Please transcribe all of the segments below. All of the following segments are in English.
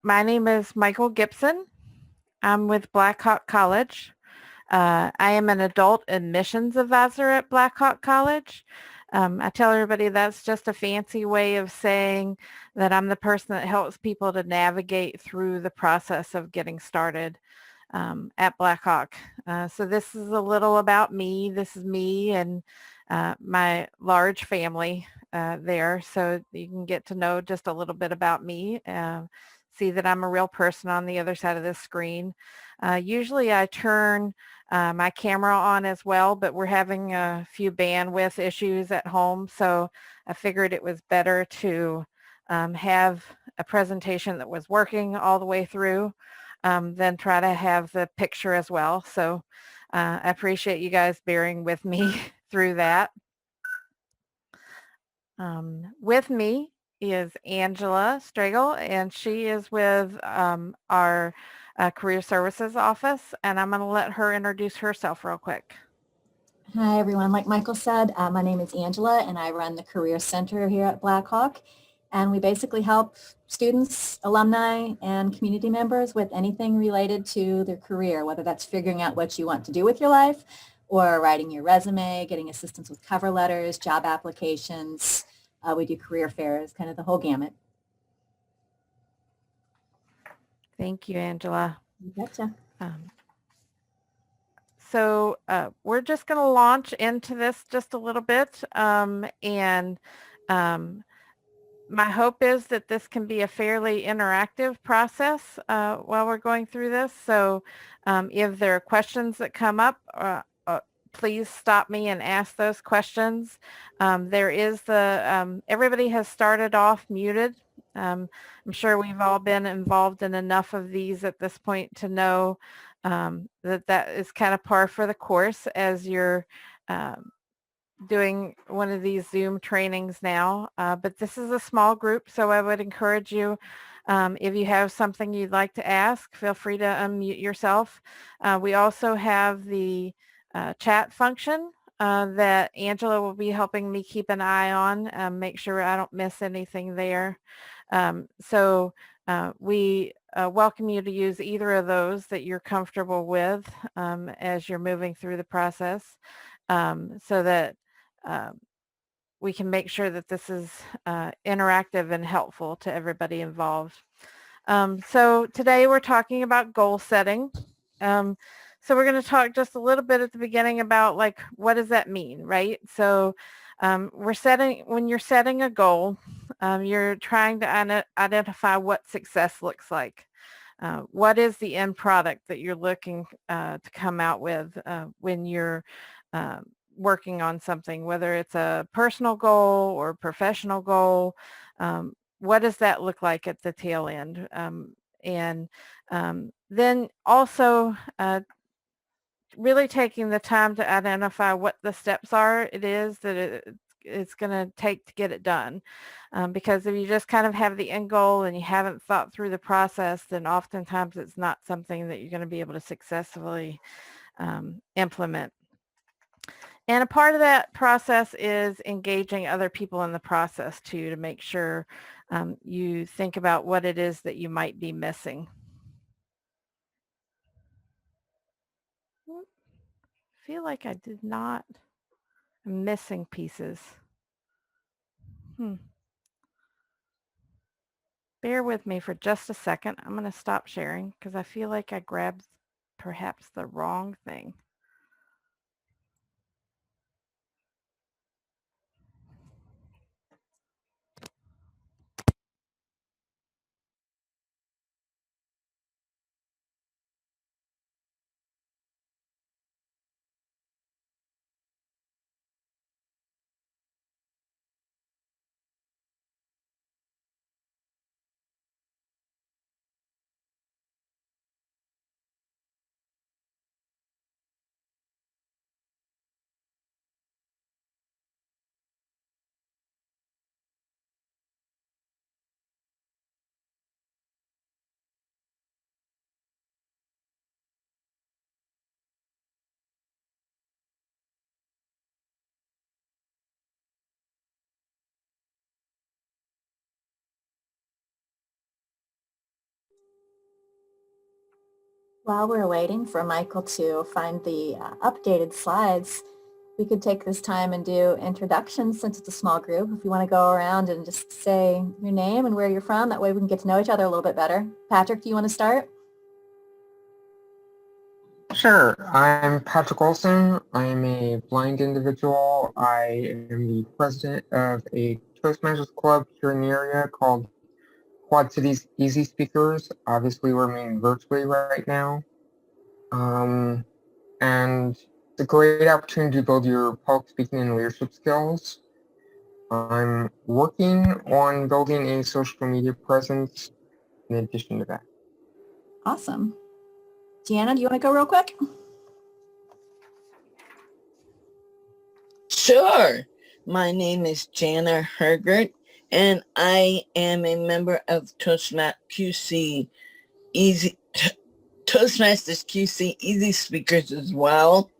My name is Mikael Gibson. I'm with Blackhawk College. I am an adult admissions advisor at Blackhawk College. I tell everybody that's just a fancy way of saying that I'm the person that helps people to navigate through the process of getting started at Blackhawk. So this is a little about me. This is me and my large family there, so you can get to know just a little bit about me. See that I'm a real person on the other side of the screen. Usually I turn my camera on as well, but we're having a few bandwidth issues at home, so I figured it was better to have a presentation that was working all the way through than try to have the picture as well. So I appreciate you guys bearing with me through that. With me is Angela Stragel, and she is with our Career Services office, and I'm going to let her introduce herself real quick. Hi, everyone. Like Michael said, my name is Angela, and I run the Career Center here at Blackhawk. And we basically help students, alumni, and community members with anything related to their career, whether that's figuring out what you want to do with your life or writing your resume, getting assistance with cover letters, job applications. We do career fairs, kind of the whole gamut. Thank you, Angela. You betcha. So we're just going to launch into this just a little bit, and my hope is that this can be a fairly interactive process while we're going through this. So if there are questions that come up, please stop me and ask those questions. There is everybody has started off muted. I'm sure we've all been involved in enough of these at this point to know that is kind of par for the course as you're doing one of these Zoom trainings now, but this is a small group, so I would encourage you, if you have something you'd like to ask, feel free to unmute yourself. We also have the chat function that Angela will be helping me keep an eye on, make sure I don't miss anything there. So we welcome you to use either of those that you're comfortable with as you're moving through the process, so that we can make sure that this is interactive and helpful to everybody involved. So today we're talking about goal setting. So we're going to talk just a little bit at the beginning about like, what does that mean, right? So when you're setting a goal, you're trying to identify what success looks like. What is the end product that you're looking to come out with when you're working on something, whether it's a personal goal or professional goal? What does that look like at the tail end? And then also really taking the time to identify what the steps are it is that it's going to take to get it done. Because if you just kind of have the end goal and you haven't thought through the process, then oftentimes it's not something that you're going to be able to successfully implement. And a part of that process is engaging other people in the process too, to make sure you think about what it is that you might be missing. I feel like I did not. I'm missing pieces. Bear with me for just a second. I'm going to stop sharing because I feel like I grabbed perhaps the wrong thing. While we're waiting for Michael to find the updated slides, we could take this time and do introductions since it's a small group. If you want to go around and just say your name and where you're from, that way we can get to know each other a little bit better. Patrick, do you want to start? Sure. I'm Patrick Olson. I'm a blind individual. I am the president of a Toastmasters club here in the area called Quad Cities Easy Speakers. Obviously, we're meeting virtually right now. And it's a great opportunity to build your public speaking and leadership skills. I'm working on building a social media presence in addition to that. Awesome. Deanna, do you want to go real quick? Sure. My name is Jana Hergert, and I am a member of Toastmasters QC Easy Speakers as well.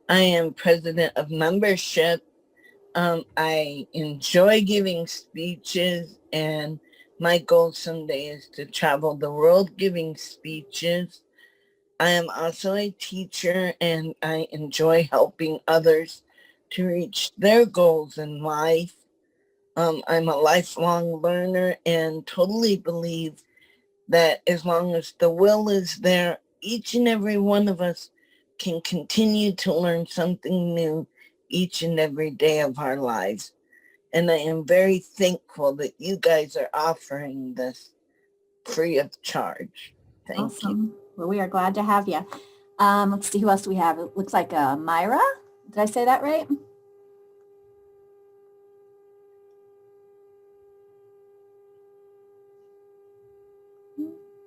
I am president of membership. I enjoy giving speeches, and my goal someday is to travel the world giving speeches. I am also a teacher, and I enjoy helping others to reach their goals in life. I'm a lifelong learner and totally believe that as long as the will is there, each and every one of us can continue to learn something new each and every day of our lives. And I am very thankful that you guys are offering this free of charge. Thank you. Well, we are glad to have you. Let's see, who else do we have? It looks like Myra. Did I say that right?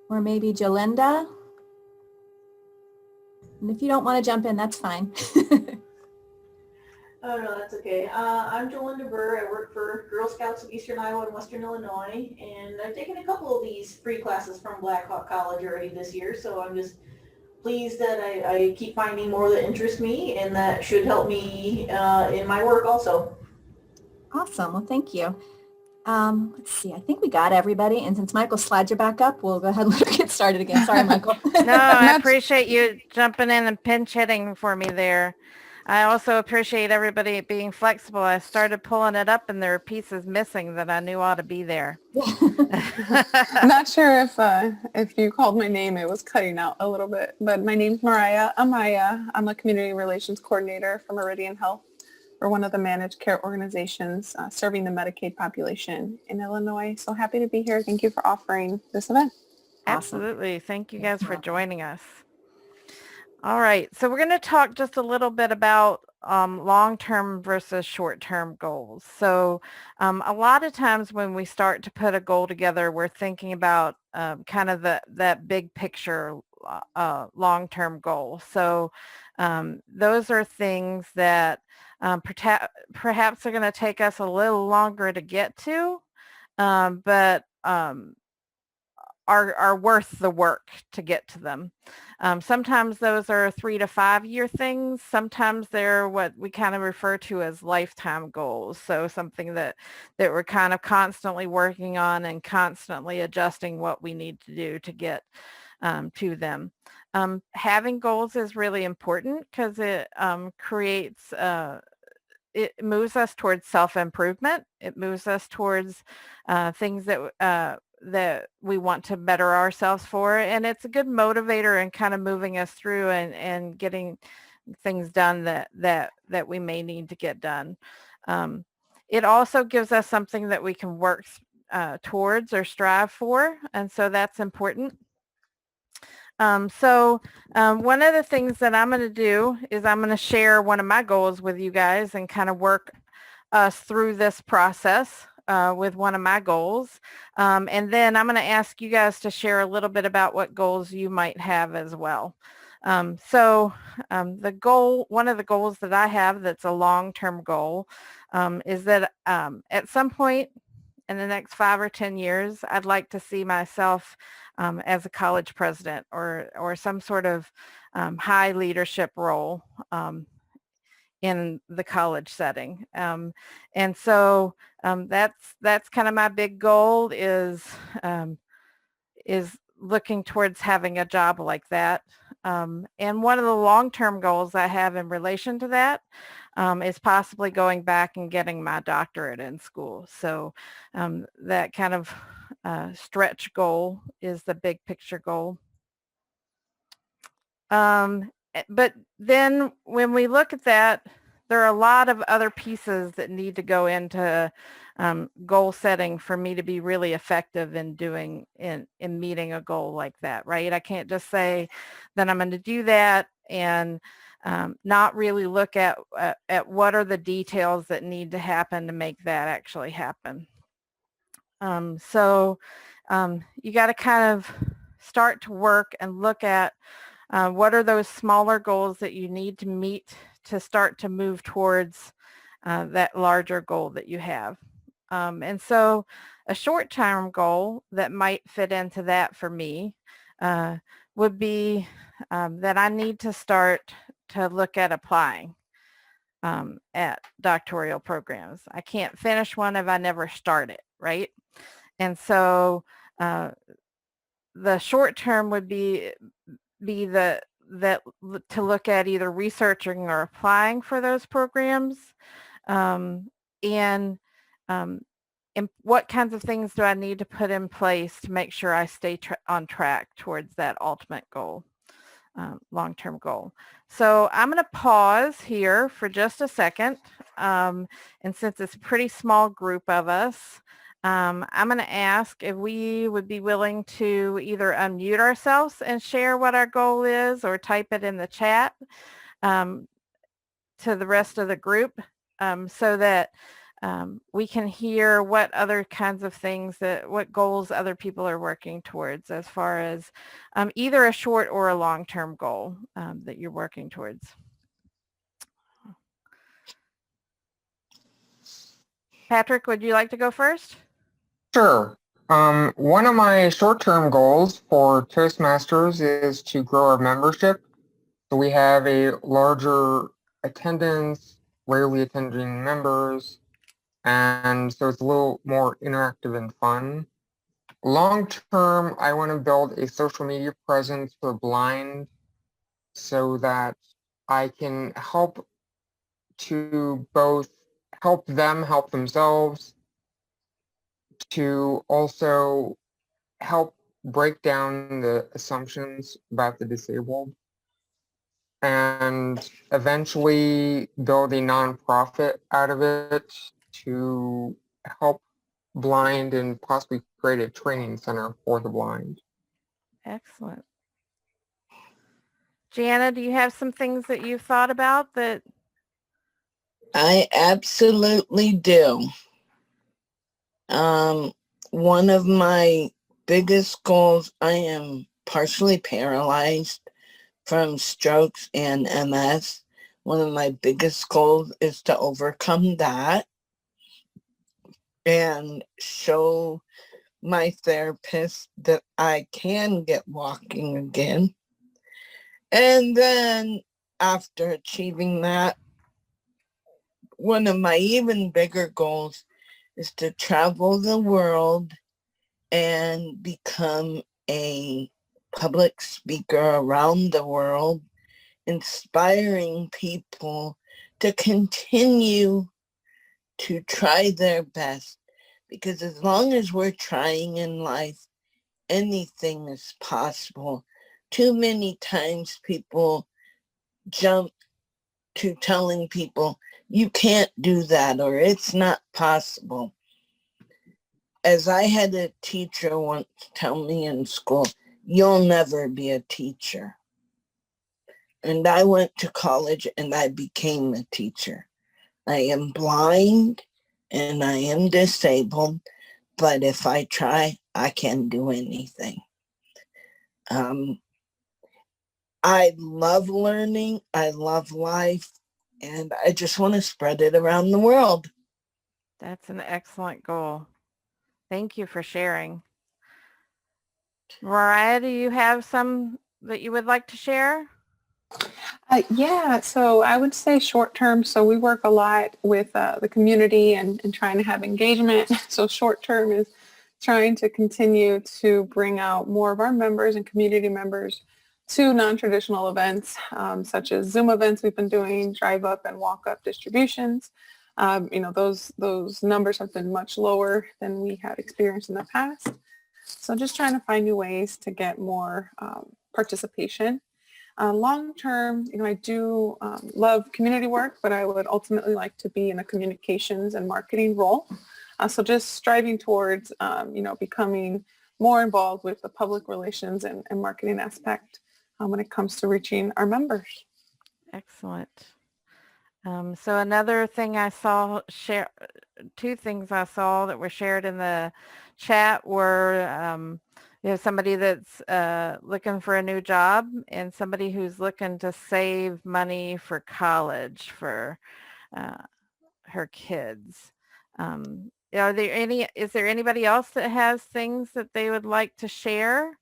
Or maybe Jolinda. And if you don't want to jump in, that's fine. Oh, no, that's okay. I'm Jolinda Burr. I work for Girl Scouts of Eastern Iowa and Western Illinois, and I've taken a couple of these free classes from Black Hawk College already this year, so I'm just pleased that I keep finding more that interest me, and that should help me in my work also. Awesome. Well, thank you. Let's see. I think we got everybody. And since Michael's slides are back up, we'll go ahead and get started again. Sorry, Michael. No, I appreciate you jumping in and pinch hitting for me there. I also appreciate everybody being flexible. I started pulling it up and there were pieces missing that I knew ought to be there. I'm not sure if you called my name, it was cutting out a little bit, but my name's Mariah Amaya. I'm a community relations coordinator for Meridian Health. We're one of the managed care organizations serving the Medicaid population in Illinois. So happy to be here. Thank you for offering this event. Absolutely. Thank you guys for joining us. All right, so we're going to talk just a little bit about long-term versus short-term goals. So a lot of times when we start to put a goal together, we're thinking about kind of that big picture long-term goal. So those are things that perhaps are going to take us a little longer to get to, but are worth the work to get to them. Sometimes those are 3 to 5 year things. Sometimes they're what we kind of refer to as lifetime goals. So something that we're kind of constantly working on and constantly adjusting what we need to do to get to them. Having goals is really important because it creates it moves us towards self-improvement. It moves us towards things that we want to better ourselves for. And it's a good motivator and kind of moving us through and getting things done that we may need to get done. It also gives us something that we can work towards or strive for. And so that's important. One of the things that I'm going to do is I'm going to share one of my goals with you guys and kind of work us through this process with one of my goals. And then I'm going to ask you guys to share a little bit about what goals you might have as well. The goal, one of the goals that I have that's a long-term goal is that at some point in the next 5 or 10 years, I'd like to see myself as a college president or some sort of high leadership role in the college setting. And so that's kind of my big goal is looking towards having a job like that. And one of the long-term goals I have in relation to that is possibly going back and getting my doctorate in school. So that kind of stretch goal is the big picture goal. But then when we look at that, there are a lot of other pieces that need to go into goal setting for me to be really effective in doing in meeting a goal like that, right? I can't just say that I'm going to do that and not really look at what are the details that need to happen to make that actually happen. So you got to kind of start to work and look at what are those smaller goals that you need to meet to start to move towards that larger goal that you have. And so a short-term goal that might fit into that for me would be that I need to start to look at applying at doctoral programs. I can't finish one if I never start it, right? And so the short term would be to look at either researching or applying for those programs, and what kinds of things do I need to put in place to make sure I stay on track towards that ultimate goal, long-term goal. So I'm going to pause here for just a second, and since it's a pretty small group of us, I'm going to ask if we would be willing to either unmute ourselves and share what our goal is or type it in the chat to the rest of the group so that we can hear what other kinds of things what goals other people are working towards as far as either a short or a long-term goal that you're working towards. Patrick, would you like to go first? Sure. One of my short-term goals for Toastmasters is to grow our membership. So we have a larger attendance, rarely attending members, and so it's a little more interactive and fun. Long-term, I want to build a social media presence for blind so that I can help to both help them help themselves, to also help break down the assumptions about the disabled, and eventually build a nonprofit out of it to help blind and possibly create a training center for the blind. Excellent. Jana, do you have some things that you've thought about that? I absolutely do. One of my biggest goals, I am partially paralyzed from strokes and MS. One of my biggest goals is to overcome that and show my therapist that I can get walking again. And then after achieving that, one of my even bigger goals is to travel the world and become a public speaker around the world, inspiring people to continue to try their best. Because as long as we're trying in life, anything is possible. Too many times people jump to telling people, you can't do that, or it's not possible. As I had a teacher once tell me in school, you'll never be a teacher. And I went to college and I became a teacher. I am blind and I am disabled, but if I try, I can do anything. I love learning, I love life, and I just want to spread it around the world. That's an excellent goal. Thank you for sharing. Mariah, do you have some that you would like to share? Yeah, so I would say short term. So we work a lot with the community and trying to have engagement. So short term is trying to continue to bring out more of our members and community members to non-traditional events, such as Zoom events we've been doing, drive-up and walk-up distributions. Those numbers have been much lower than we had experienced in the past. So just trying to find new ways to get more participation. Long term, I do love community work, but I would ultimately like to be in a communications and marketing role. So just striving towards, becoming more involved with the public relations and marketing aspect when it comes to reaching our members. Excellent. So another thing I saw, two things I saw that were shared in the chat were, somebody that's looking for a new job and somebody who's looking to save money for college for her kids. Is there anybody else that has things that they would like to share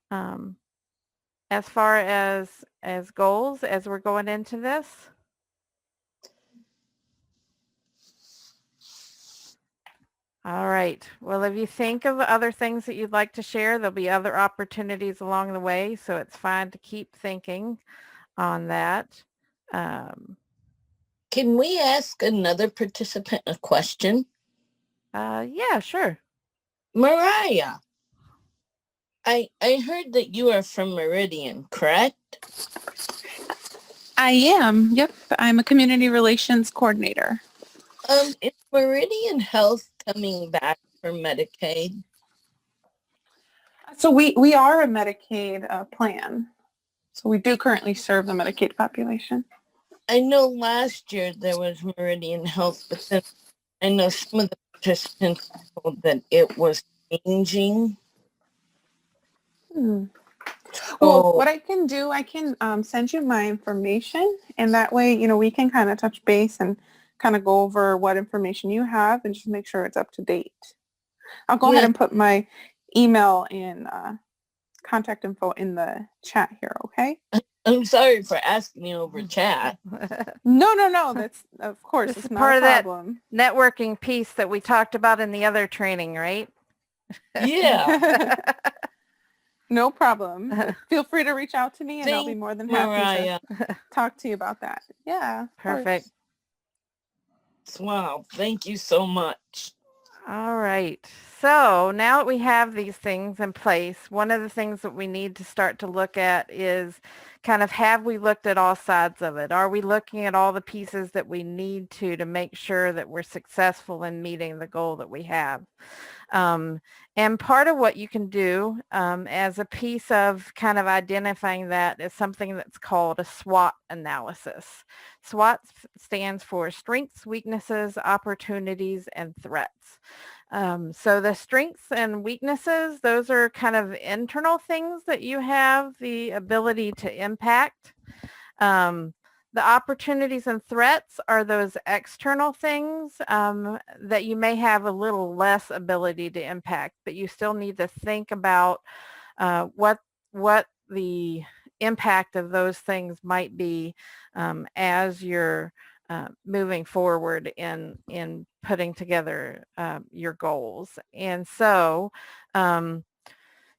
as far as goals as we're going into this? All right. Well, if you think of other things that you'd like to share, there'll be other opportunities along the way. So it's fine to keep thinking on that. Can we ask another participant a question? Yeah, sure. Mariah, I heard that you are from Meridian, correct? I am. Yep. I'm a community relations coordinator. Is Meridian Health coming back for Medicaid? So we are a Medicaid plan. So we do currently serve the Medicaid population. I know last year there was Meridian Health, but then I know some of the participants told that it was changing. Well, what I can do, I can send you my information, and that way, we can kind of touch base and kind of go over what information you have and just make sure it's up to date. I'll go ahead and put my email and contact info in the chat here, okay? I'm sorry for asking you over chat. No. That's, of course, This it's is not part a of that problem. networking piece that we talked about in the other training, right? Yeah. No problem. Feel free to reach out to me, and I'll be Thanks, more than happy Mariah. to talk to you about that. Yeah. Perfect. Wow. Thank you so much. All right. So now that we have these things in place, one of the things that we need to start to look at is kind of, have we looked at all sides of it? Are we looking at all the pieces that we need to make sure that we're successful in meeting the goal that we have? And part of what you can do as a piece of kind of identifying that is something that's called a SWOT analysis. SWOT stands for strengths, weaknesses, opportunities, and threats. So the strengths and weaknesses, those are kind of internal things that you have the ability to impact. The opportunities and threats are those external things that you may have a little less ability to impact, but you still need to think about what the impact of those things might be as you're moving forward in putting together your goals. And so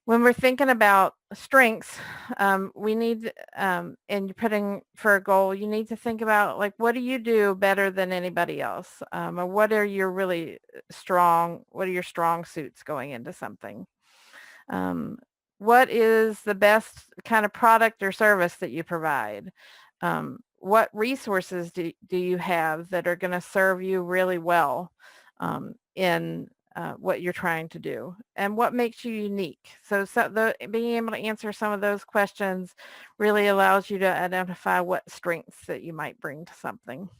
when we're thinking about strengths, we need, and you're putting for a goal, you need to think about, like, what do you do better than anybody else? Or what are your really what are your strong suits going into something? What is the best kind of product or service that you provide? What resources do you have that are going to serve you really well in what you're trying to do, and what makes you unique? So being able to answer some of those questions really allows you to identify what strengths that you might bring to something.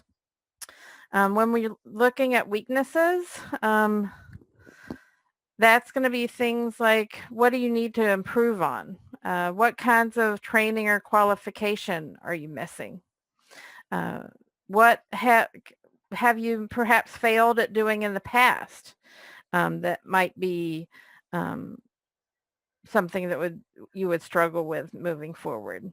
When we're looking at weaknesses, that's going to be things like, what do you need to improve on? What kinds of training or qualification are you missing? What have you perhaps failed at doing in the past? That might be something that you would struggle with moving forward.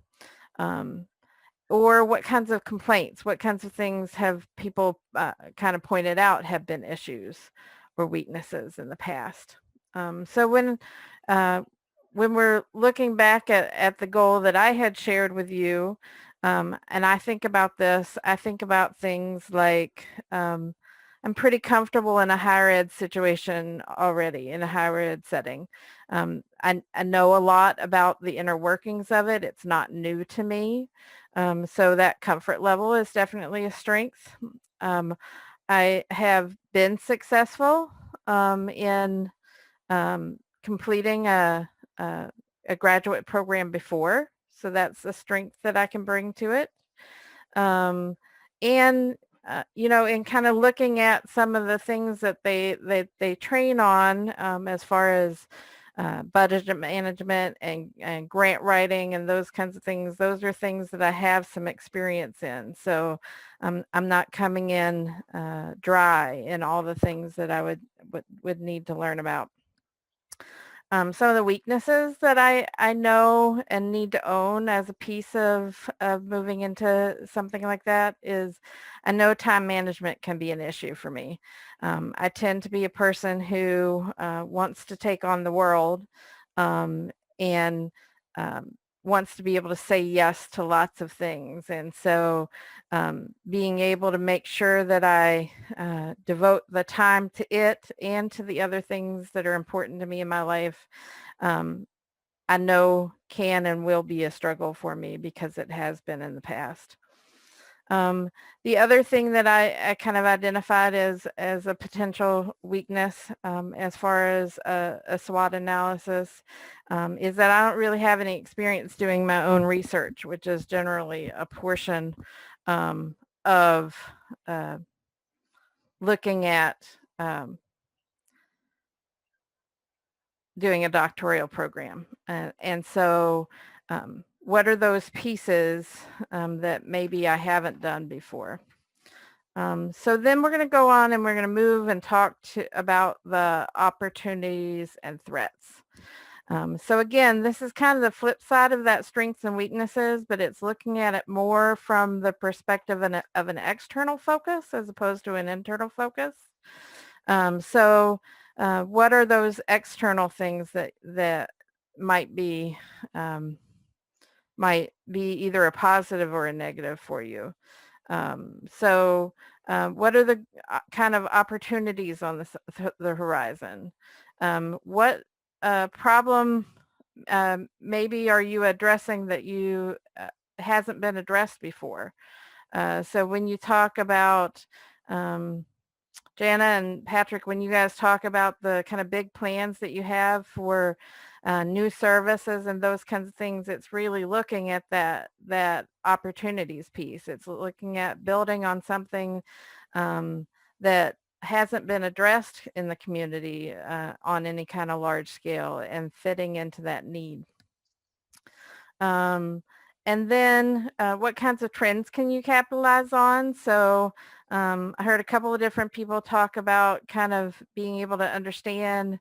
Or what kinds of complaints, what kinds of things have people kind of pointed out have been issues or weaknesses in the past? So when when we're looking back at the goal that I had shared with you, and I think about this, I think about things like I'm pretty comfortable in a higher ed situation already, in a higher ed setting. I know a lot about the inner workings of it. It's not new to me. So that comfort level is definitely a strength. I have been successful in completing a graduate program before. So that's a strength that I can bring to it. And in kind of looking at some of the things that they train on as far as budget management and grant writing and those kinds of things, those are things that I have some experience in. So I'm not coming in dry in all the things that I would need to learn about. Some of the weaknesses that I know and need to own as a piece of moving into something like that is I know time management can be an issue for me. I tend to be a person who wants to take on the world and wants to be able to say yes to lots of things. And so being able to make sure that I devote the time to it and to the other things that are important to me in my life, I know can and will be a struggle for me because it has been in the past. The other thing that I kind of identified as a potential weakness as far as a SWOT analysis is that I don't really have any experience doing my own research, which is generally a portion of looking at doing a doctoral program. And so what are those pieces that maybe I haven't done before? So then we're going to go on and we're going to move and talk about the opportunities and threats. So again, this is kind of the flip side of that strengths and weaknesses, but it's looking at it more from the perspective of an external focus as opposed to an internal focus. What are those external things that might be either a positive or a negative for you? What are the kind of opportunities on the horizon? What problem maybe are you addressing that you hasn't been addressed before? So when you talk about Jana and Patrick, when you guys talk about the kind of big plans that you have for new services and those kinds of things, it's really looking at that opportunities piece. It's looking at building on something that hasn't been addressed in the community on any kind of large scale and fitting into that need. And then what kinds of trends can you capitalize on? So I heard a couple of different people talk about kind of being able to understand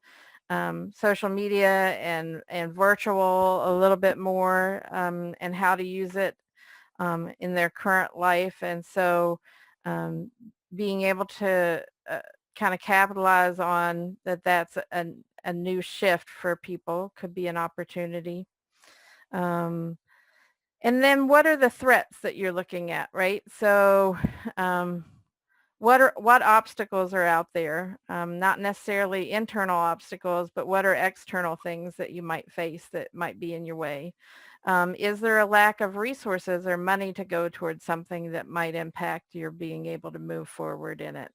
social media and virtual a little bit more and how to use it in their current life. And so being able to kind of capitalize on that's a new shift for people could be an opportunity. And then what are the threats that you're looking at, right? So what obstacles are out there? Not necessarily internal obstacles, but what are external things that you might face that might be in your way? Is there a lack of resources or money to go towards something that might impact your being able to move forward in it?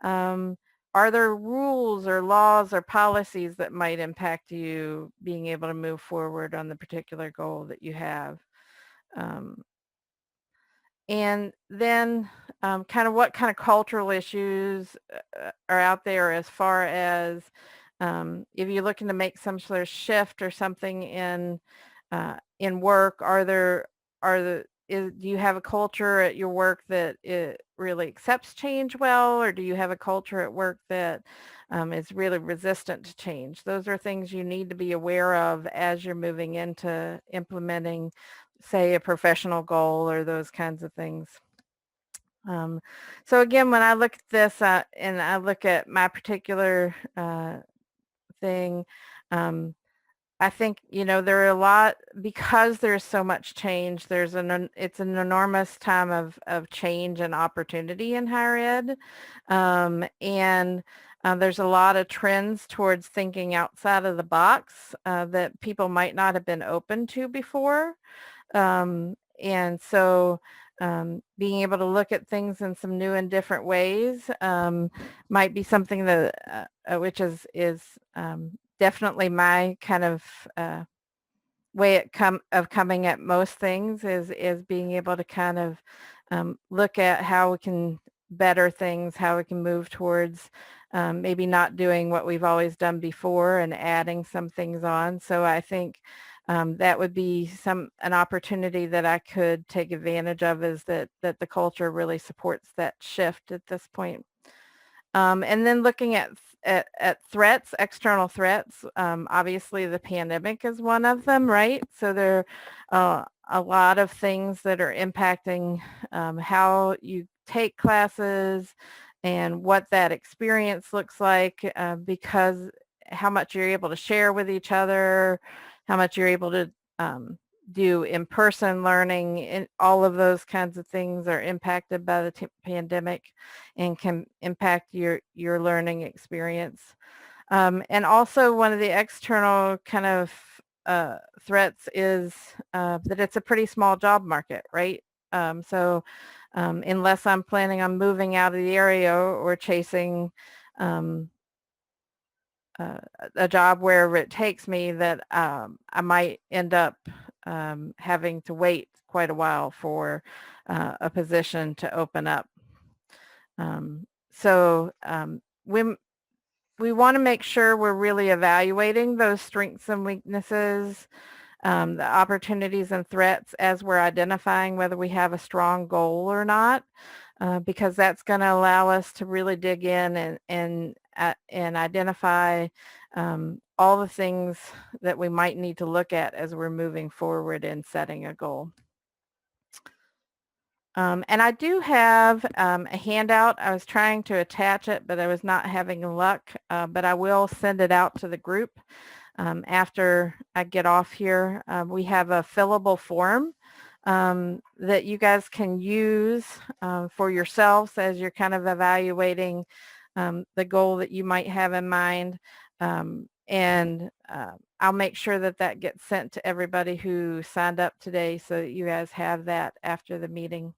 Are there rules or laws or policies that might impact you being able to move forward on the particular goal that you have? And then kind of what kind of cultural issues are out there as far as if you're looking to make some sort of shift or something in work, do you have a culture at your work that it really accepts change well, or do you have a culture at work that is really resistant to change? Those are things you need to be aware of as you're moving into implementing, say, a professional goal or those kinds of things. So again, when I look at this and I look at my particular thing, I think, there are a lot, because there's so much change, it's an enormous time of change and opportunity in higher ed. And there's a lot of trends towards thinking outside of the box that people might not have been open to before. And so being able to look at things in some new and different ways might be something that, which is definitely my kind of way of coming at most things is being able to kind of look at how we can better things, how we can move towards maybe not doing what we've always done before and adding some things on. So I think that would be an opportunity that I could take advantage of, is that the culture really supports that shift at this point. And then looking at threats, external threats, obviously the pandemic is one of them, right? So there are a lot of things that are impacting how you take classes and what that experience looks like, because how much you're able to share with each other, how much you're able to do in-person learning, and all of those kinds of things are impacted by the pandemic and can impact your learning experience. And also one of the external kind of threats is that it's a pretty small job market, right? So unless I'm planning on moving out of the area or chasing a job wherever it takes me, that I might end up having to wait quite a while for a position to open up. So we want to make sure we're really evaluating those strengths and weaknesses, the opportunities and threats as we're identifying whether we have a strong goal or not, because that's going to allow us to really dig in and identify all the things that we might need to look at as we're moving forward in setting a goal. And I do have a handout. I was trying to attach it, but I was not having luck, but I will send it out to the group after I get off here. We have a fillable form that you guys can use for yourselves as you're kind of evaluating the goal that you might have in mind. And I'll make sure that gets sent to everybody who signed up today, so that you guys have that after the meeting.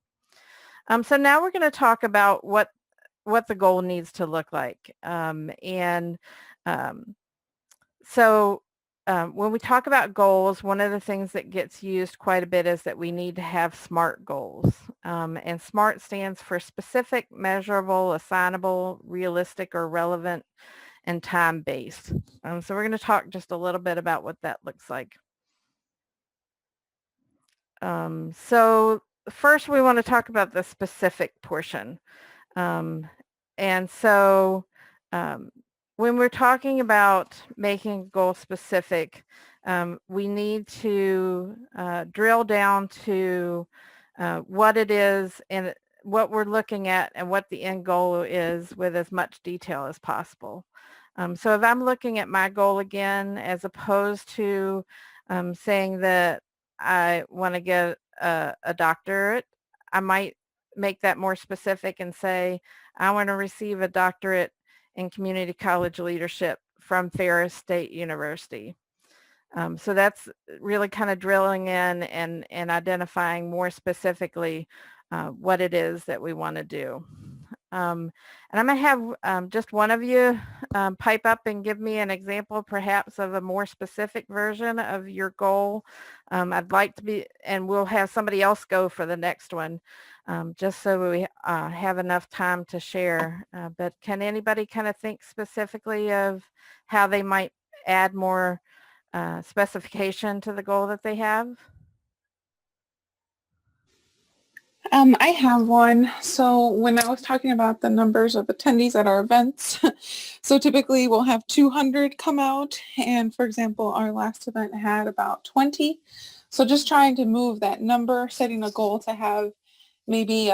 So now we're going to talk about what the goal needs to look like. So when we talk about goals, one of the things that gets used quite a bit is that we need to have SMART goals. And SMART stands for specific, measurable, assignable, realistic, or relevant, and time-based. So we're going to talk just a little bit about what that looks like. So first we want to talk about the specific portion. And so when we're talking about making goal specific, we need to drill down to what it is and what we're looking at and what the end goal is with as much detail as possible. So if I'm looking at my goal again, as opposed to saying that I want to get a doctorate, I might make that more specific and say, I want to receive a doctorate in community college leadership from Ferris State University. So that's really kind of drilling in and identifying more specifically what it is that we want to do. And I'm going to have just one of you pipe up and give me an example perhaps of a more specific version of your goal. I'd like to be, and we'll have somebody else go for the next one, just so we have enough time to share. But can anybody kind of think specifically of how they might add more specification to the goal that they have? I have one. So when I was talking about the numbers of attendees at our events, so typically we'll have 200 come out. And for example, our last event had about 20. So just trying to move that number, setting a goal to have maybe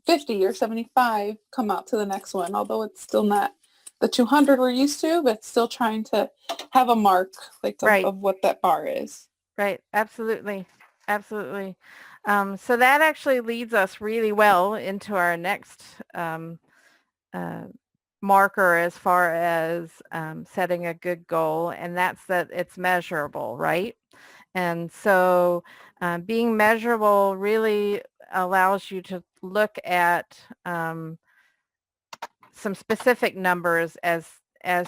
50 or 75 come out to the next one, although it's still not the 200 we're used to, but still trying to have a mark like Right. of what that bar is. Right. Absolutely. Absolutely. So that actually leads us really well into our next marker as far as setting a good goal, and that's that it's measurable, right? And so being measurable really allows you to look at some specific numbers as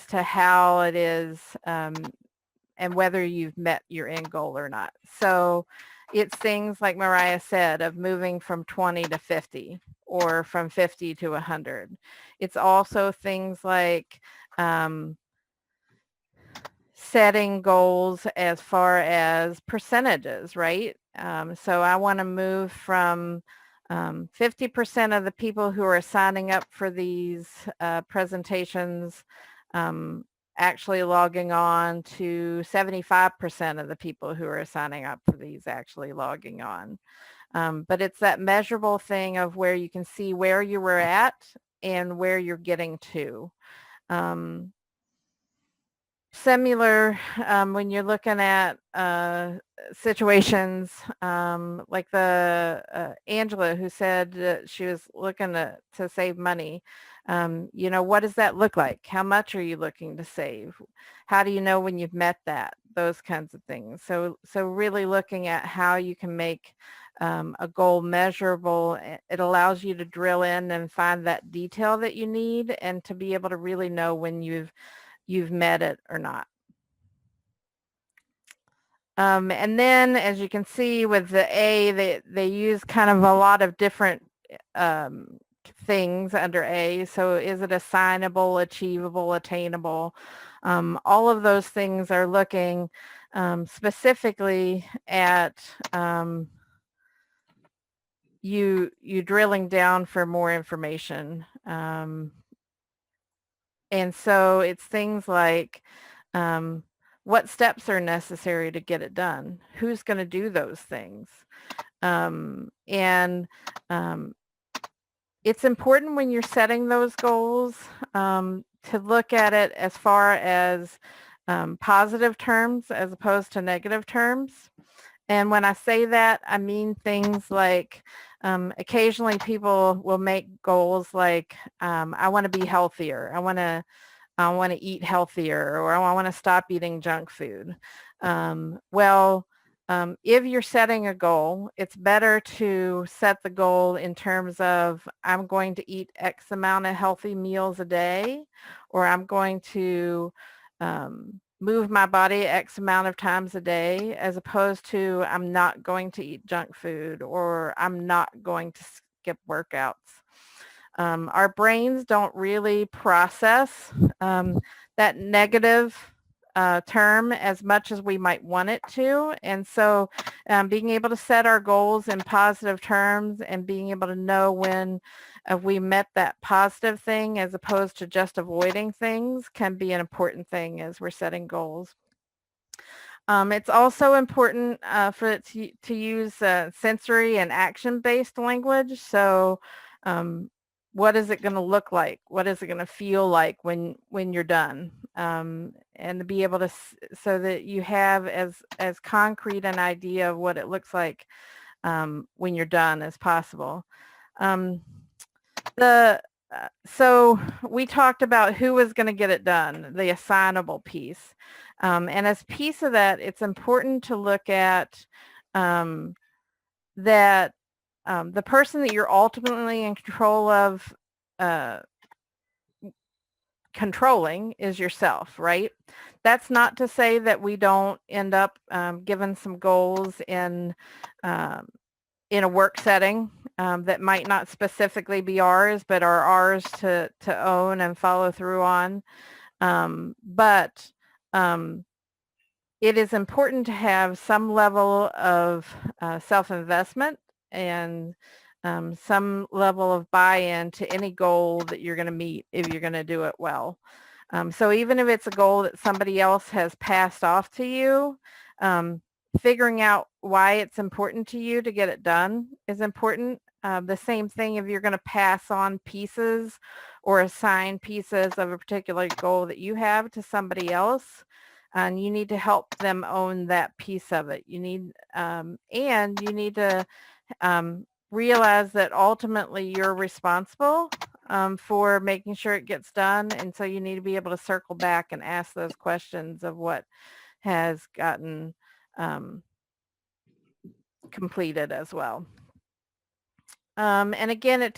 to how it is and whether you've met your end goal or not. So it's things like Mariah said of moving from 20 to 50 or from 50 to 100. It's also things like setting goals as far as percentages, right? So I want to move from 50% of the people who are signing up for these presentations actually logging on to 75% of the people who are signing up for these actually logging on. But it's that measurable thing of where you can see where you were at and where you're getting to. Similar when you're looking at situations like the Angela who said that she was looking to save money. You know, what does that look like? How much are you looking to save? How do you know when you've met that? Those kinds of things. So really looking at how you can make a goal measurable. It allows you to drill in and find that detail that you need and to be able to really know when you've met it or not. And then as you can see with the A, they use kind of a lot of different things under A. So is it assignable, achievable, attainable? All of those things are looking specifically at you drilling down for more information. And so it's things like what steps are necessary to get it done? Who's going to do those things? It's important when you're setting those goals to look at it as far as positive terms as opposed to negative terms. And when I say that, I mean things like occasionally people will make goals like I want to be healthier. I want to eat healthier, or I want to stop eating junk food. If you're setting a goal, it's better to set the goal in terms of I'm going to eat X amount of healthy meals a day, or I'm going to move my body X amount of times a day, as opposed to I'm not going to eat junk food, or I'm not going to skip workouts. Our brains don't really process that negative term as much as we might want it to. And so being able to set our goals in positive terms and being able to know when we met that positive thing as opposed to just avoiding things can be an important thing as we're setting goals. It's also important for it to use sensory and action-based language. So what is it going to look like? What is it going to feel like when you're done? And to be able to, so that you have as concrete an idea of what it looks like when you're done as possible. So we talked about who was going to get it done, the assignable piece. And as piece of that, it's important to look at that the person that you're ultimately in control of controlling is yourself, right? That's not to say that we don't end up given some goals in a work setting that might not specifically be ours, but are ours to own and follow through on. But it is important to have some level of self-investment and some level of buy-in to any goal that you're going to meet if you're going to do it well. So even if it's a goal that somebody else has passed off to you, figuring out why it's important to you to get it done is important. the same thing if you're going to pass on pieces or assign pieces of a particular goal that you have to somebody else, and you need to help them own that piece of it. You need, and you need to realize that ultimately you're responsible for making sure it gets done, and so you need to be able to circle back and ask those questions of what has gotten completed as well. And again, it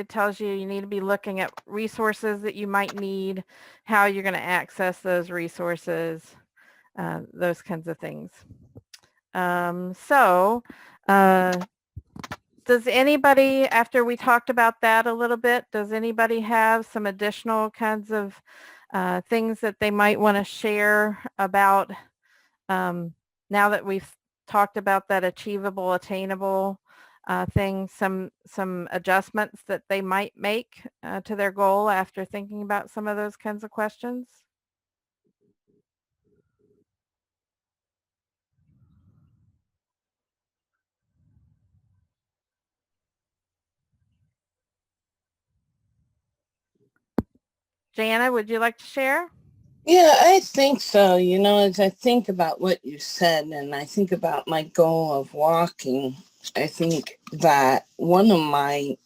tells you need to be looking at resources that you might need, how you're going to access those resources, those kinds of things. Does anybody, after we talked about that a little bit, does anybody have some additional kinds of things that they might want to share about now that we've talked about that achievable, attainable thing, some adjustments that they might make to their goal after thinking about some of those kinds of questions? Jana, would you like to share? Yeah, I think so. You know, as I think about what you said and I think about my goal of walking, I think that one of my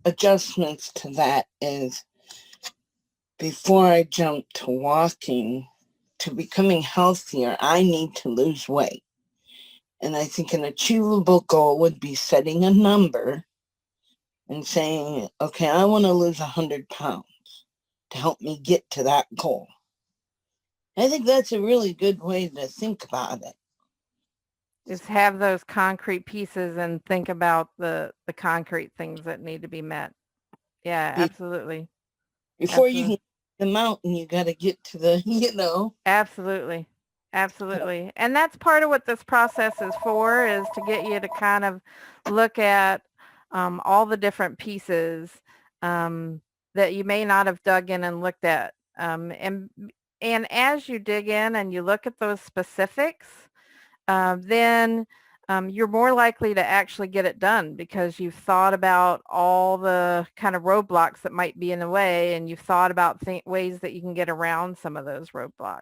adjustments to that is before I jump to walking, to becoming healthier, I need to lose weight. And I think an achievable goal would be setting a number and saying, okay, I want to lose 100 pounds to help me get to that goal. I think that's a really good way to think about it. Is have those concrete pieces and think about the concrete things that need to be met. Yeah, absolutely. Before you can get the mountain, you got to get to the, Absolutely. Absolutely. And that's part of what this process is for, is to get you to kind of look at all the different pieces that you may not have dug in and looked at. And as you dig in and you look at those specifics, then you're more likely to actually get it done because you've thought about all the kind of roadblocks that might be in the way, and you've thought about ways that you can get around some of those roadblocks.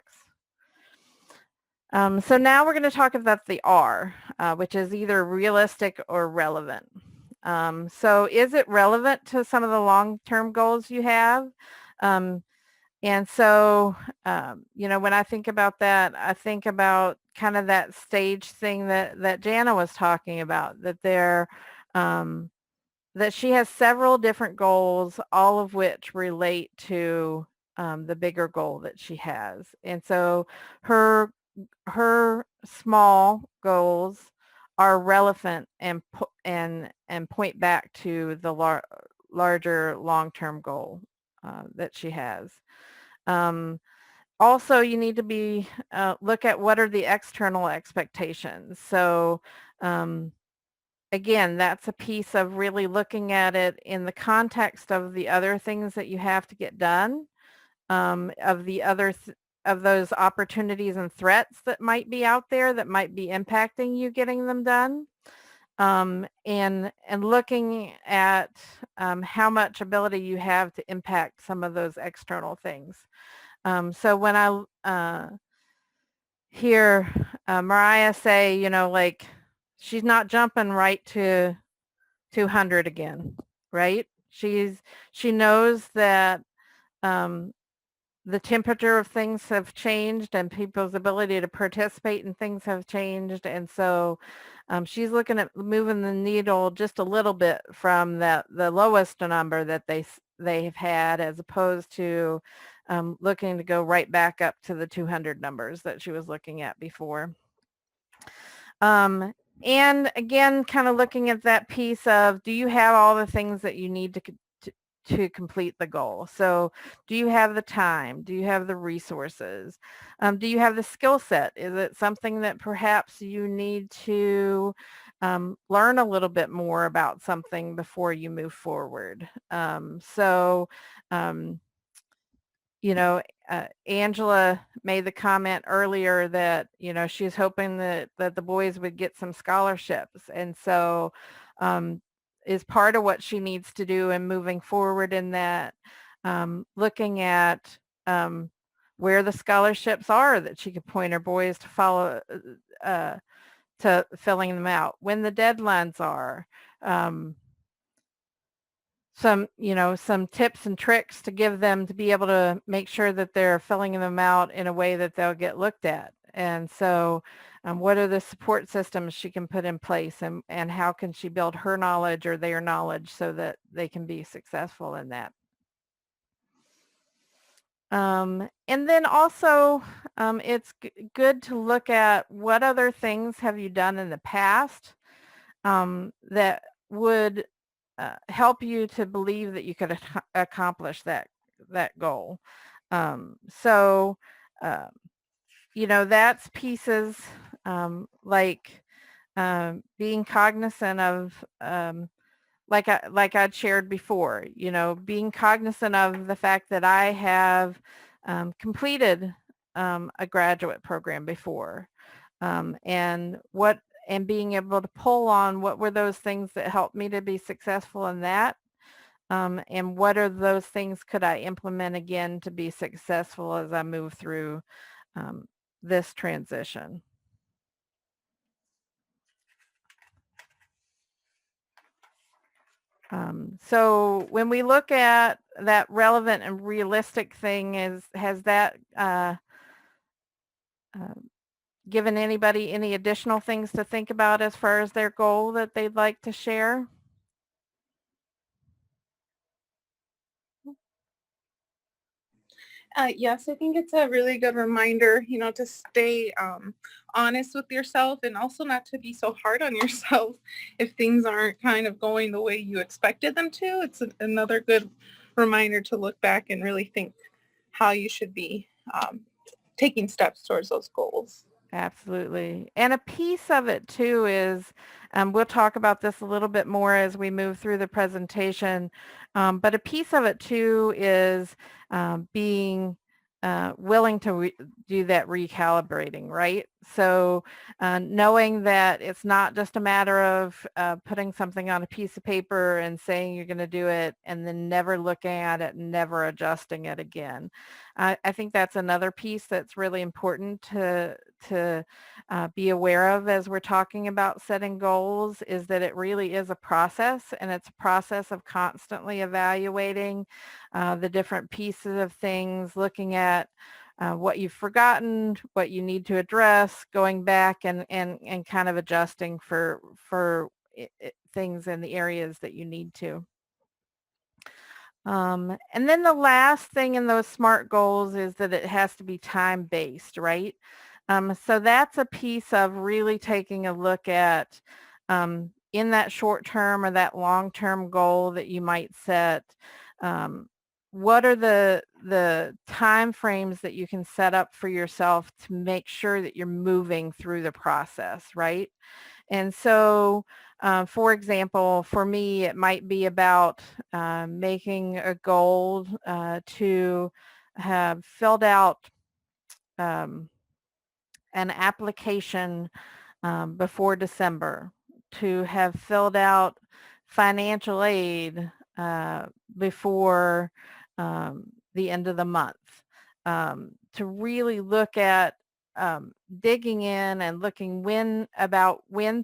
So now we're going to talk about the R, which is either realistic or relevant. So is it relevant to some of the long-term goals you have? And so, when I think about that, I think about kind of that stage thing that Jana was talking about, that that she has several different goals, all of which relate to the bigger goal that she has. And so her small goals are relevant and point back to the larger long-term goal that she has. Also, you need to be look at what are the external expectations. So again, that's a piece of really looking at it in the context of the other things that you have to get done, of the other of those opportunities and threats that might be out there that might be impacting you getting them done, and looking at how much ability you have to impact some of those external things. So when I hear Mariah say, like, she's not jumping right to 200 again, right? She knows that the temperature of things have changed and people's ability to participate in things have changed. And so she's looking at moving the needle just a little bit from the lowest number that they've had, as opposed to looking to go right back up to the 200 numbers that she was looking at before. And again, kind of looking at that piece of, do you have all the things that you need to complete the goal? So do you have the time? Do you have the resources? Do you have the skill set? Is it something that perhaps you need to learn a little bit more about something before you move forward? Angela made the comment earlier that, she's hoping that the boys would get some scholarships. And so is part of what she needs to do and moving forward in that, looking at where the scholarships are that she could point her boys to follow, to filling them out, when the deadlines are, some tips and tricks to give them to be able to make sure that they're filling them out in a way that they'll get looked at. And so what are the support systems she can put in place, and how can she build her knowledge or their knowledge so that they can be successful in that. And then also it's good to look at what other things have you done in the past that would help you to believe that you could accomplish that goal. So that's pieces like being cognizant of, like I'd shared before, being cognizant of the fact that I have completed a graduate program before, and being able to pull on what were those things that helped me to be successful in that, and what are those things could I implement again to be successful as I move through this transition. So when we look at that relevant and realistic thing, has that given anybody any additional things to think about as far as their goal that they'd like to share? Yes, I think it's a really good reminder, to stay honest with yourself, and also not to be so hard on yourself if things aren't kind of going the way you expected them to. It's another good reminder to look back and really think how you should be taking steps towards those goals. Absolutely. And a piece of it too is, we'll talk about this a little bit more as we move through the presentation, but a piece of it too is being willing to do that recalibrating, right? So knowing that it's not just a matter of putting something on a piece of paper and saying you're going to do it and then never looking at it and never adjusting it again. I think that's another piece that's really important to be aware of as we're talking about setting goals, is that it really is a process, and it's a process of constantly evaluating the different pieces of things, looking at what you've forgotten, what you need to address, going back and kind of adjusting for things in the areas that you need to. And then the last thing in those SMART goals is that it has to be time-based, right? So that's a piece of really taking a look at in that short-term or that long-term goal that you might set, what are the time frames that you can set up for yourself to make sure that you're moving through the process, right? And so, for example, for me, it might be about making a goal to have filled out an application before December, to have filled out financial aid before the end of the month, to really look at digging in and looking when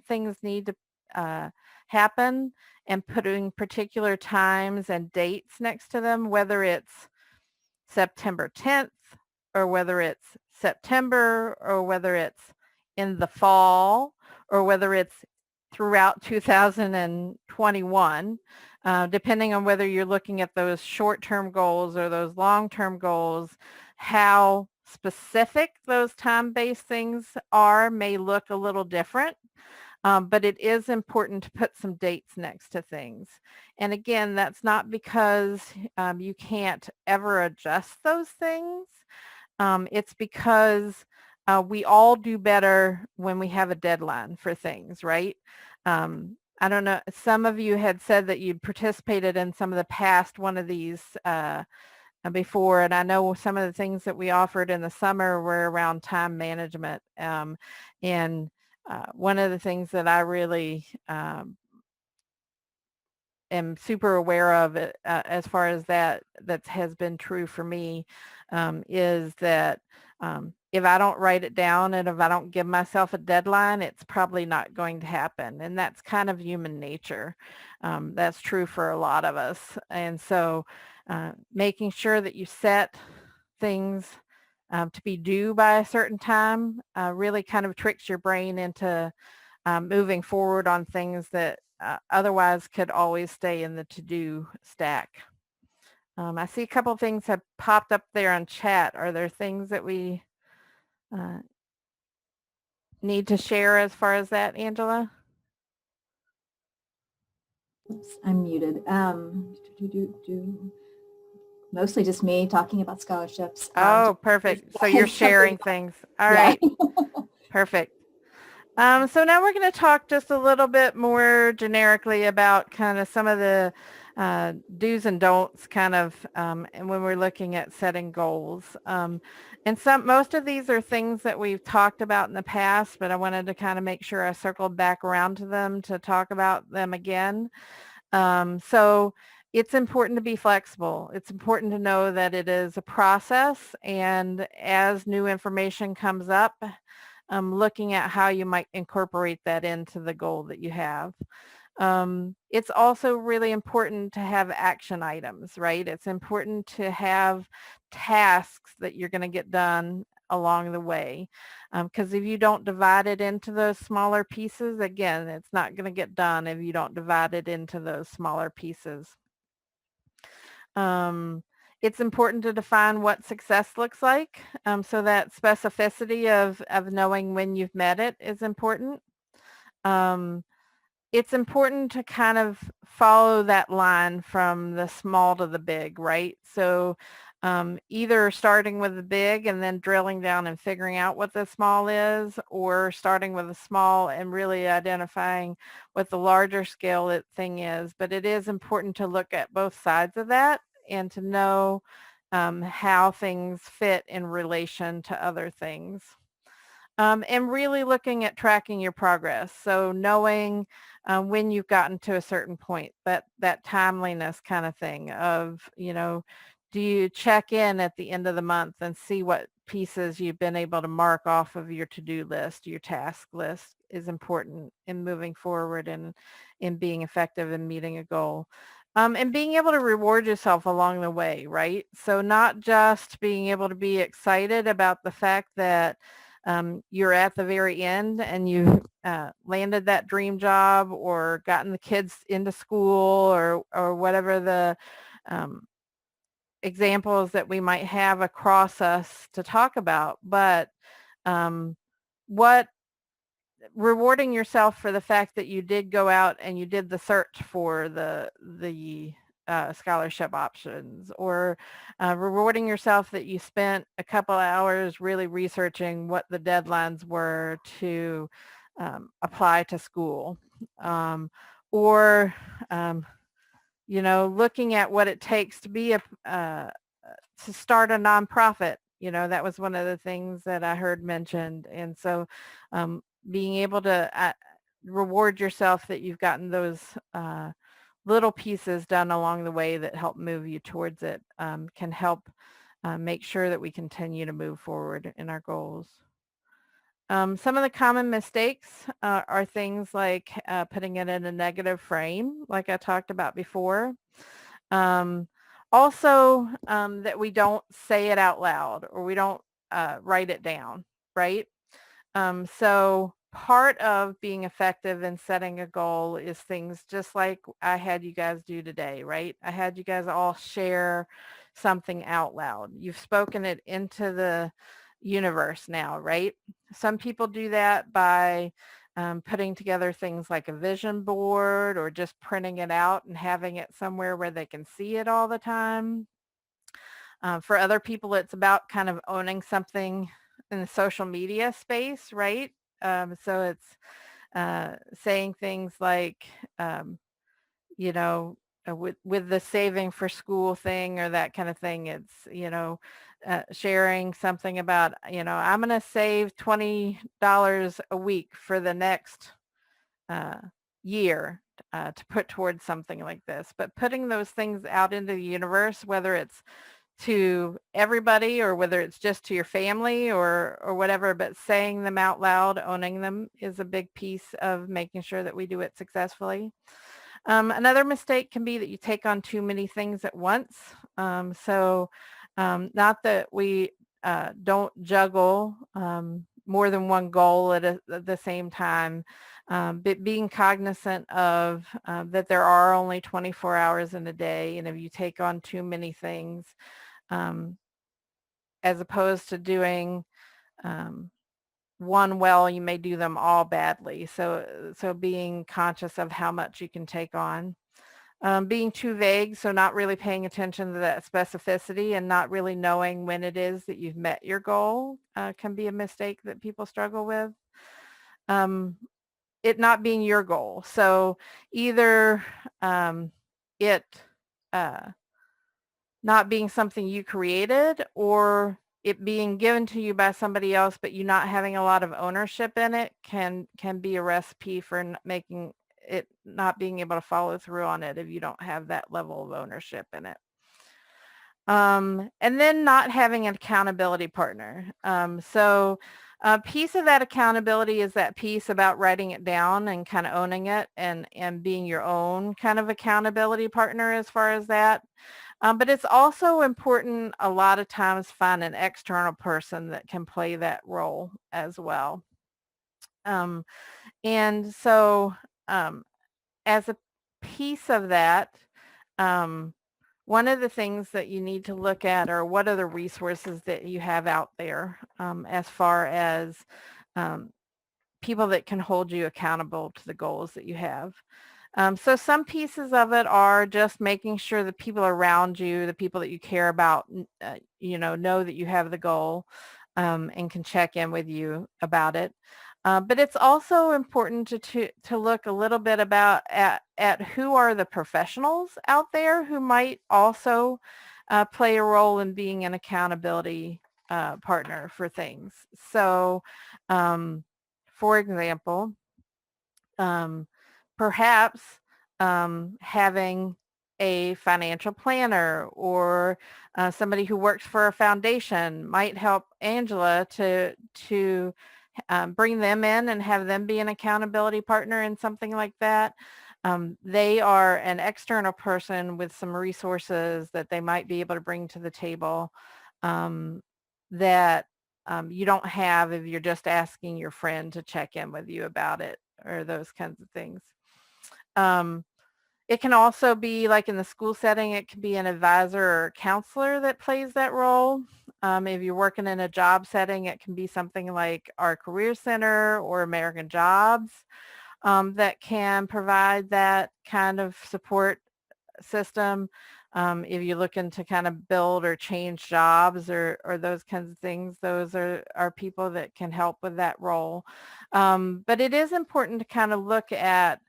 things need to happen, and putting particular times and dates next to them, whether it's September 10th or whether it's September or whether it's in the fall or whether it's throughout 2021, depending on whether you're looking at those short-term goals or those long-term goals. How specific those time-based things are may look a little different, but it is important to put some dates next to things. And again, that's not because you can't ever adjust those things. It's because we all do better when we have a deadline for things, right? I don't know, some of you had said that you'd participated in some of the past one of these before, and I know some of the things that we offered in the summer were around time management, and one of the things that I really am super aware of it as far as that has been true for me, is that if I don't write it down and if I don't give myself a deadline, it's probably not going to happen. And that's kind of human nature. That's true for a lot of us. And so making sure that you set things to be due by a certain time really kind of tricks your brain into moving forward on things that otherwise could always stay in the to-do stack. I see a couple of things have popped up there on chat. Are there things that we need to share as far as that, Angela? Oops, I'm muted. Mostly just me talking about scholarships. Oh, perfect. So you're sharing things. All right. Perfect. So now we're going to talk just a little bit more generically about kind of some of the do's and don'ts kind of and when we're looking at setting goals. And most of these are things that we've talked about in the past, but I wanted to kind of make sure I circled back around to them to talk about them again. So it's important to be flexible. It's important to know that it is a process, and as new information comes up, looking at how you might incorporate that into the goal that you have. It's also really important to have action items, right? It's important to have tasks that you're going to get done along the way. Because if you don't divide it into those smaller pieces, again, it's not going to get done if you don't divide it into those smaller pieces. It's important to define what success looks like. So that specificity of knowing when you've met it is important. It's important to kind of follow that line from the small to the big, right? So either starting with the big and then drilling down and figuring out what the small is, or starting with the small and really identifying what the larger scale thing is. But it is important to look at both sides of that and to know how things fit in relation to other things. And really looking at tracking your progress. So knowing when you've gotten to a certain point, that timeliness kind of thing of, do you check in at the end of the month and see what pieces you've been able to mark off of your to-do list, your task list is important in moving forward and in being effective in meeting a goal. And being able to reward yourself along the way, right? So not just being able to be excited about the fact that you're at the very end and you've landed that dream job or gotten the kids into school or whatever the examples that we might have across us to talk about, but what rewarding yourself for the fact that you did go out and you did the search for the scholarship options, or rewarding yourself that you spent a couple hours really researching what the deadlines were to apply to school, or looking at what it takes to be to start a nonprofit. That was one of the things that I heard mentioned, and so being able to reward yourself that you've gotten those little pieces done along the way that help move you towards it can help make sure that we continue to move forward in our goals. Some of the common mistakes are things like putting it in a negative frame, like I talked about before. Also, that we don't say it out loud or we don't write it down, right? So part of being effective in setting a goal is things just like I had you guys do today, right? I had you guys all share something out loud. You've spoken it into the universe now, right? Some people do that by putting together things like a vision board or just printing it out and having it somewhere where they can see it all the time. For other people, it's about kind of owning something in the social media space, right? So it's saying things like, with the saving for school thing or that kind of thing, it's, sharing something about, I'm going to save $20 a week for the next year. to put towards something like this. But putting those things out into the universe, whether it's to everybody or whether it's just to your family or whatever, but saying them out loud, owning them is a big piece of making sure that we do it successfully. Another mistake can be that you take on too many things at once. Not that we don't juggle more than one goal at the same time, but being cognizant of that there are only 24 hours in a day, and if you take on too many things, as opposed to doing one well, you may do them all badly. So being conscious of how much you can take on. Being too vague, so not really paying attention to that specificity and not really knowing when it is that you've met your goal can be a mistake that people struggle with. It not being your goal. So either it not being something you created, or it being given to you by somebody else, but you not having a lot of ownership in it can be a recipe for making it not being able to follow through on it if you don't have that level of ownership in it. And then not having an accountability partner. So a piece of that accountability is that piece about writing it down and kind of owning it and being your own kind of accountability partner as far as that. But it's also important a lot of times find an external person that can play that role as well. And so as a piece of that, one of the things that you need to look at are what are the resources that you have out there as far as people that can hold you accountable to the goals that you have. So some pieces of it are just making sure the people around you, the people that you care about, know that you have the goal and can check in with you about it. But it's also important to look a little bit about at who are the professionals out there who might also play a role in being an accountability partner for things. So, for example, perhaps having a financial planner or somebody who works for a foundation might help Angela to bring them in and have them be an accountability partner in something like that. They are an external person with some resources that they might be able to bring to the table that you don't have if you're just asking your friend to check in with you about it or those kinds of things. It can also be like in the school setting, it can be an advisor or counselor that plays that role. If you're working in a job setting, it can be something like our Career Center or American Jobs that can provide that kind of support system. If you're looking to kind of build or change jobs or those kinds of things, those are people that can help with that role. But it is important to kind of look at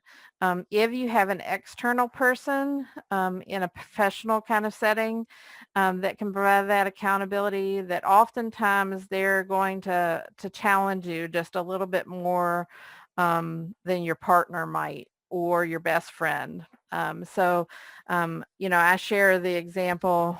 if you have an external person in a professional kind of setting that can provide that accountability, that oftentimes they're going to challenge you just a little bit more than your partner might or your best friend. I share the example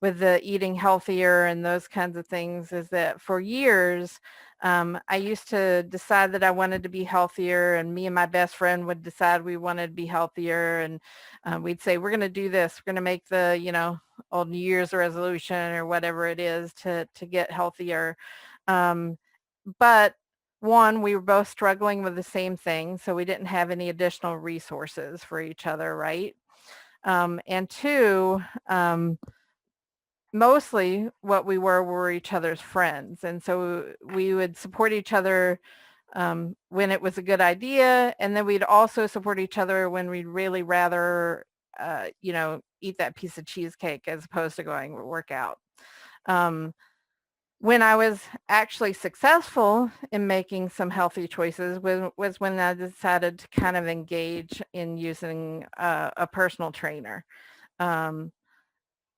with the eating healthier and those kinds of things is that for years, I used to decide that I wanted to be healthier, and me and my best friend would decide we wanted to be healthier, and we'd say, we're going to do this. We're going to make the, old New Year's resolution or whatever it is to get healthier. But one, we were both struggling with the same thing, so we didn't have any additional resources for each other, right? And two, mostly what we were each other's friends. And so we would support each other when it was a good idea. And then we'd also support each other when we'd really rather, eat that piece of cheesecake as opposed to going to work out. When I was actually successful in making some healthy choices was when I decided to kind of engage in using a personal trainer.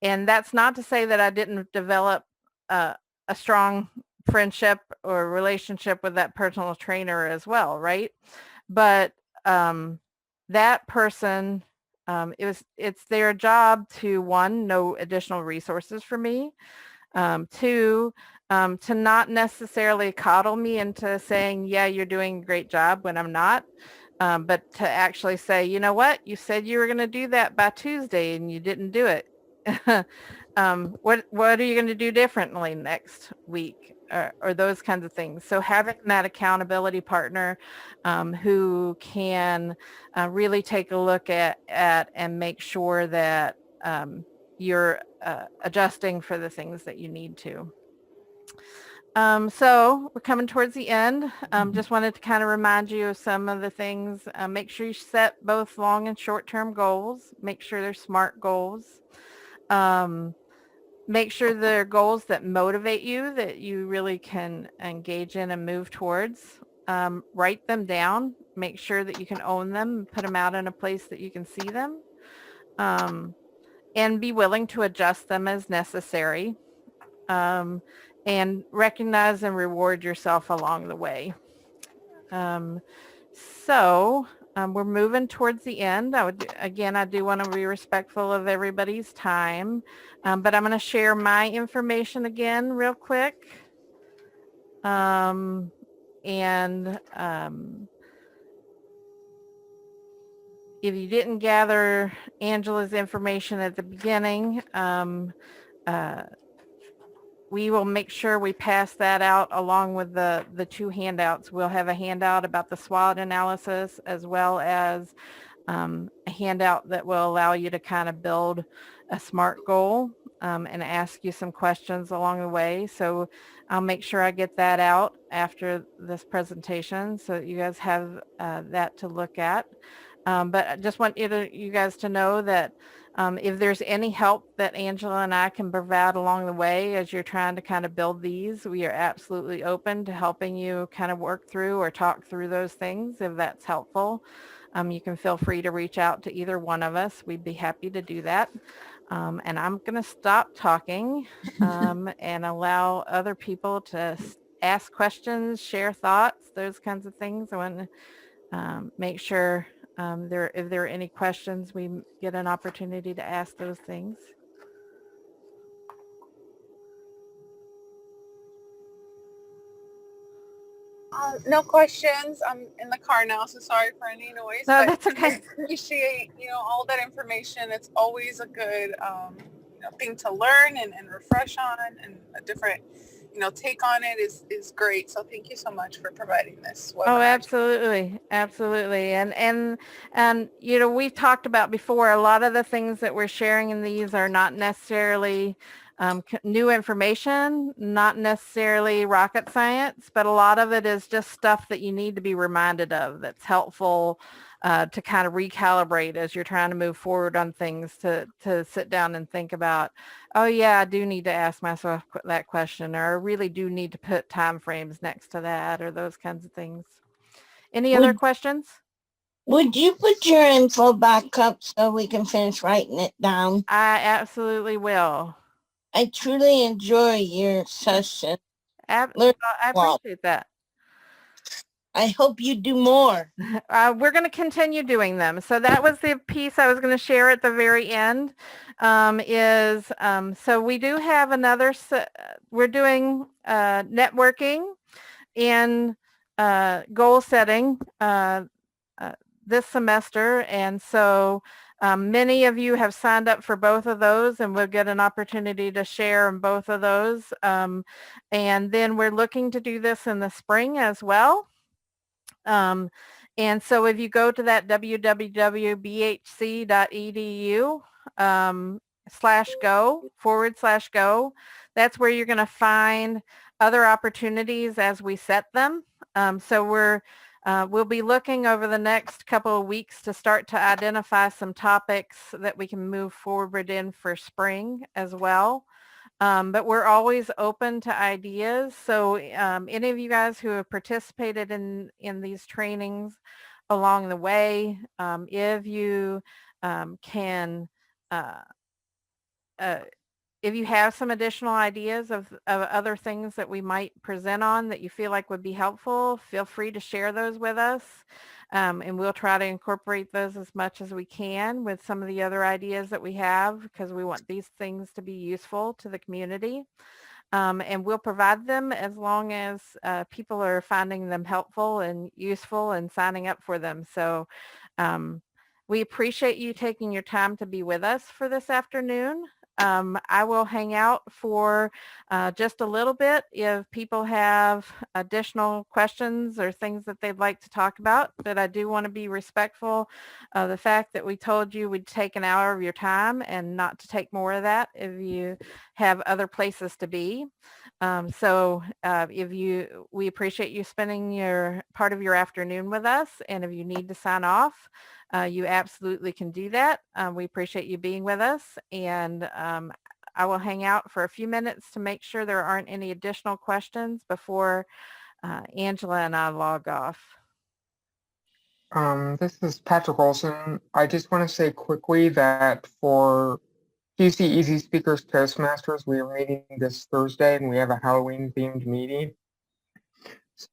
And that's not to say that I didn't develop a strong friendship or relationship with that personal trainer as well, right? But that person, it's their job to, one, know additional resources for me, two, to not necessarily coddle me into saying, yeah, you're doing a great job when I'm not, but to actually say, you know what, you said you were going to do that by Tuesday and you didn't do it. What are you going to do differently next week, or those kinds of things. So having that accountability partner who can really take a look at and make sure that you're adjusting for the things that you need to. So we're coming towards the end. Just wanted to kind of remind you of some of the things. Make sure you set both long and short-term goals. Make sure they're SMART goals. Make sure they're goals that motivate you, that you really can engage in and move towards. Write them down. Make sure that you can own them, put them out in a place that you can see them, and be willing to adjust them as necessary, and recognize and reward yourself along the way. We're moving towards the end. I do want to be respectful of everybody's time, but I'm going to share my information again real quick. If you didn't gather Angela's information at the beginning, we will make sure we pass that out along with the two handouts. We'll have a handout about the SWOT analysis, as well as a handout that will allow you to kind of build a SMART goal and ask you some questions along the way. So I'll make sure I get that out after this presentation so that you guys have that to look at. But I just want you guys to know that if there's any help that Angela and I can provide along the way as you're trying to kind of build these, we are absolutely open to helping you kind of work through or talk through those things if that's helpful. You can feel free to reach out to either one of us. We'd be happy to do that. And I'm going to stop talking and allow other people to ask questions, share thoughts, those kinds of things. I want to make sure if there are any questions, we get an opportunity to ask those things. No questions. I'm in the car now, so sorry for any noise. No, but that's okay. I appreciate, all that information. It's always a good thing to learn and refresh on, and a different take on it is great. So thank you so much for providing this webinar. Oh, absolutely. Absolutely. And we've talked about before, a lot of the things that we're sharing in these are not necessarily new information, not necessarily rocket science, but a lot of it is just stuff that you need to be reminded of that's helpful to kind of recalibrate as you're trying to move forward on things, to sit down and think about, oh yeah, I do need to ask myself that question, or I really do need to put time frames next to that, or those kinds of things. Any other questions? Would you put your info back up so we can finish writing it down? I absolutely will. I truly enjoy your session. I appreciate that. I hope you do more. We're going to continue doing them. So that was the piece I was going to share at the very end. So we do have another, we're doing networking and goal setting this semester. And so many of you have signed up for both of those, and we'll get an opportunity to share in both of those. And then we're looking to do this in the spring as well. And so if you go to that www.bhc.edu/go, that's where you're going to find other opportunities as we set them. So we'll be looking over the next couple of weeks to start to identify some topics that we can move forward in for spring as well. But we're always open to ideas. So any of you guys who have participated in these trainings along the way, if you if you have some additional ideas of other things that we might present on that you feel like would be helpful, feel free to share those with us. And we'll try to incorporate those as much as we can with some of the other ideas that we have, because we want these things to be useful to the community. And we'll provide them as long as people are finding them helpful and useful and signing up for them. So we appreciate you taking your time to be with us for this afternoon. I will hang out for just a little bit if people have additional questions or things that they'd like to talk about, but I do want to be respectful of the fact that we told you we'd take an hour of your time and not to take more of that if you have other places to be. We appreciate you spending your part of your afternoon with us, and if you need to sign off, you absolutely can do that. We appreciate you being with us, and I will hang out for a few minutes to make sure there aren't any additional questions before Angela and I log off. This is Patrick Olson. I just want to say quickly that for QC Easy Speakers Toastmasters, we are meeting this Thursday and we have a Halloween themed meeting.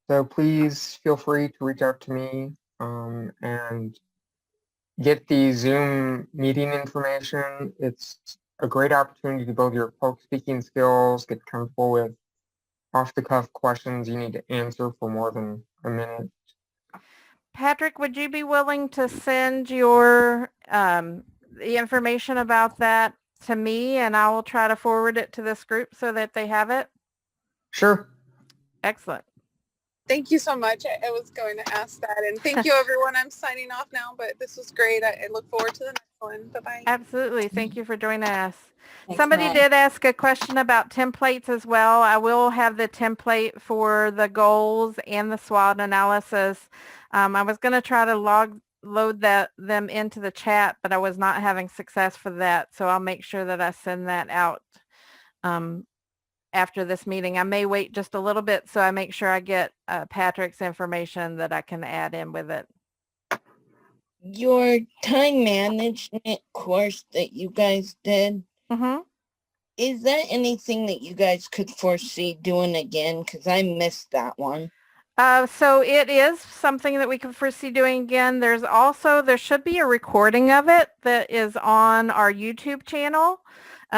So please feel free to reach out to me and get the Zoom meeting information. It's a great opportunity to build your public speaking skills, get comfortable with off-the-cuff questions you need to answer for more than a minute. Patrick, would you be willing to send your the information about that to me, and I will try to forward it to this group so that they have it? Sure. Excellent. Thank you so much. I was going to ask that. And thank you, everyone. I'm signing off now, but this was great. I look forward to the next one. Bye-bye. Absolutely. Thank you for joining us. Thanks, Somebody Matt. did ask a question about templates as well. I will have the template for the goals and the SWOT analysis. I was going to try to load them into the chat, but I was not having success for that. So I'll make sure that I send that out after this meeting. I may wait just a little bit so I make sure I get Patrick's information that I can add in with it. Your time management course that you guys did, is that anything that you guys could foresee doing again? Because I missed that one. So it is something that we can foresee doing again. There should be a recording of it that is on our YouTube channel.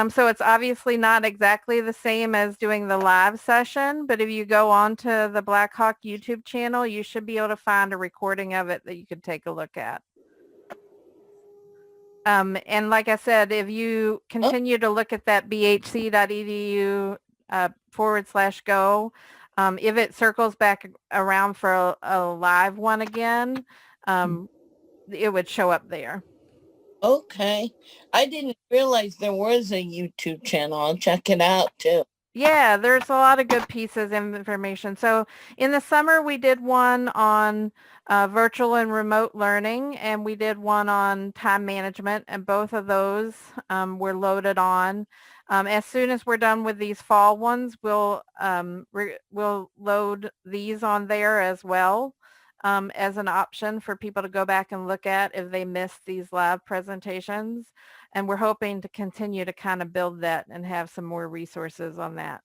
So it's obviously not exactly the same as doing the live session, but if you go on to the Blackhawk YouTube channel, you should be able to find a recording of it that you could take a look at. And like I said, if you continue to look at that bhc.edu /go, if it circles back around for a live one again, it would show up there. Okay. I didn't realize there was a YouTube channel. I'll check it out too. Yeah, there's a lot of good pieces of information. So in the summer, we did one on virtual and remote learning, and we did one on time management, and both of those were loaded on. As soon as we're done with these fall ones, we'll load these on there as well as an option for people to go back and look at if they missed these live presentations. And we're hoping to continue to kind of build that and have some more resources on that.